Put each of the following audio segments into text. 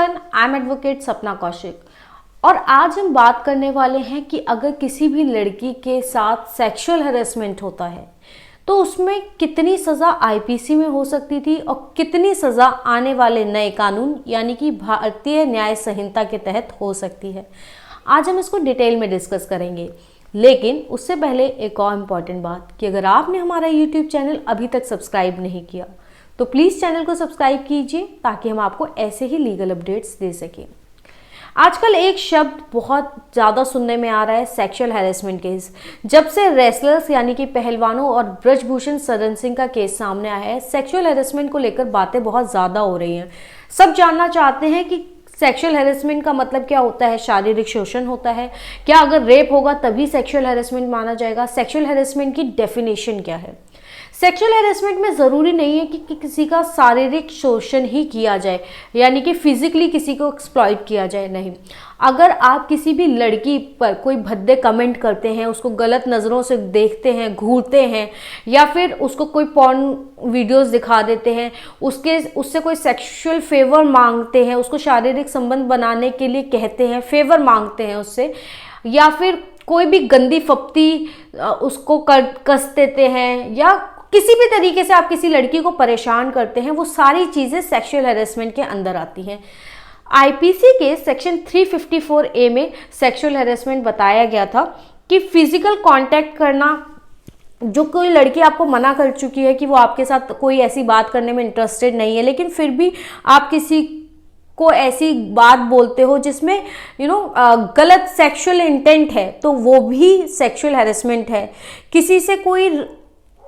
Everyone, I am advocate सपना कौशिक और आज हम बात करने वाले हैं कि अगर किसी भी लड़की के साथ सेक्सुअल हैरेसमेंट होता है तो उसमें कितनी सज़ा आईपीसी में हो सकती थी और कितनी सज़ा आने वाले नए कानून यानी कि भारतीय न्याय संहिता के तहत हो सकती है। आज हम इसको डिटेल में डिस्कस करेंगे, लेकिन उससे पहले एक और इम्पॉर्टेंट बात कि अगर आपने हमारा यूट्यूब चैनल अभी तक सब्सक्राइब नहीं किया तो प्लीज़ चैनल को सब्सक्राइब कीजिए ताकि हम आपको ऐसे ही लीगल अपडेट्स दे सकें। आजकल एक शब्द बहुत ज़्यादा सुनने में आ रहा है, सेक्सुअल हैरेसमेंट केस। जब से रेसलर्स यानी कि पहलवानों और ब्रजभूषण शरण सिंह का केस सामने आया है, सेक्सुअल हैरेसमेंट को लेकर बातें बहुत ज़्यादा हो रही हैं। सब जानना चाहते हैं कि सेक्सुअल हैरेसमेंट का मतलब क्या होता है, शारीरिक शोषण होता है क्या, अगर रेप होगा तभी सेक्सुअल हैरेसमेंट माना जाएगा, सेक्सुअल हैरेसमेंट की डेफिनेशन क्या है। सेक्सुअल हैरेसमेंट में ज़रूरी नहीं है कि किसी का शारीरिक शोषण ही किया जाए यानी कि फिजिकली किसी को एक्सप्लॉइट किया जाए, नहीं। अगर आप किसी भी लड़की पर कोई भद्दे कमेंट करते हैं, उसको गलत नज़रों से देखते हैं, घूरते हैं या फिर उसको कोई पॉर्न वीडियोस दिखा देते हैं, उससे कोई सेक्सुअल फेवर मांगते हैं, उसको शारीरिक संबंध बनाने के लिए कहते हैं, फेवर मांगते हैं उससे, या फिर कोई भी गंदी फप्ती उसको कस देते हैं या किसी भी तरीके से आप किसी लड़की को परेशान करते हैं, वो सारी चीज़ें सेक्सुअल हैरेसमेंट के अंदर आती हैं। आईपीसी के सेक्शन 354A में सेक्सुअल हैरेसमेंट बताया गया था कि फिजिकल कांटेक्ट करना, जो कोई लड़की आपको मना कर चुकी है कि वो आपके साथ कोई ऐसी बात करने में इंटरेस्टेड नहीं है, लेकिन फिर भी आप किसी को ऐसी बात बोलते हो जिसमें गलत सेक्सुअल इंटेंट है, तो वो भी सेक्सुअल हैरेसमेंट है। किसी से कोई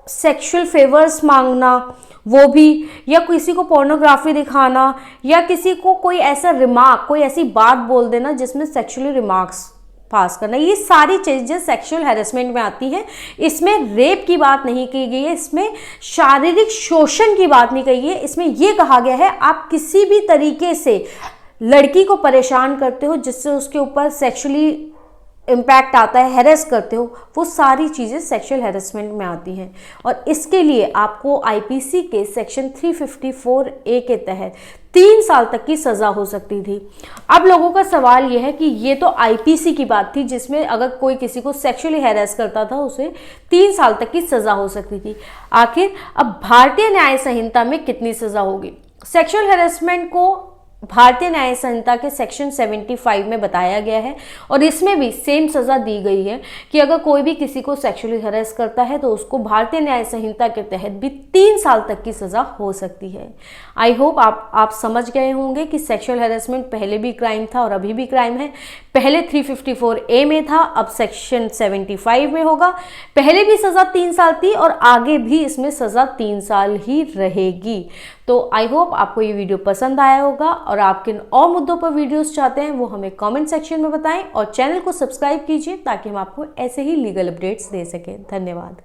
सेक्सुअल फेवर्स मांगना वो भी, या किसी को पोर्नोग्राफी दिखाना, या किसी को कोई ऐसा रिमार्क, कोई ऐसी बात बोल देना जिसमें सेक्सुअली रिमार्क्स पास करना, ये सारी चीज़ें सेक्सुअल हैरेसमेंट में आती हैं। इसमें रेप की बात नहीं की गई है, इसमें शारीरिक शोषण की बात नहीं कही है। इसमें यह कहा गया है आप किसी भी तरीके से लड़की को परेशान करते हो जिससे उसके ऊपर सेक्सुअली इम्पैक्ट आता है, हैरेस करते हो, वो सारी चीज़ें सेक्सुअल हैरेसमेंट में आती हैं। और इसके लिए आपको आईपीसी के सेक्शन 354A के तहत 3 साल तक की सज़ा हो सकती थी। अब लोगों का सवाल यह है कि ये तो आईपीसी की बात थी जिसमें अगर कोई किसी को सेक्सुअली हैरेस करता था उसे 3 साल तक की सज़ा हो सकती थी। आखिर अब भारतीय न्याय संहिता में कितनी सज़ा होगी? सेक्सुअल हैरेसमेंट को भारतीय न्याय संहिता के सेक्शन 75 में बताया गया है और इसमें भी सेम सज़ा दी गई है कि अगर कोई भी किसी को सेक्सुअली हैरेस करता है तो उसको भारतीय न्याय संहिता के तहत भी 3 साल तक की सज़ा हो सकती है। आई होप आप समझ गए होंगे कि सेक्सुअल हैरेसमेंट पहले भी क्राइम था और अभी भी क्राइम है। पहले 354A में था, अब सेक्शन 75 में होगा। पहले भी सज़ा 3 साल थी और आगे भी इसमें सज़ा 3 साल ही रहेगी। तो आई होप आपको ये वीडियो पसंद आया होगा और आप किन और मुद्दों पर वीडियोस चाहते हैं वो हमें कमेंट सेक्शन में बताएं और चैनल को सब्सक्राइब कीजिए ताकि हम आपको ऐसे ही लीगल अपडेट्स दे सकें। धन्यवाद।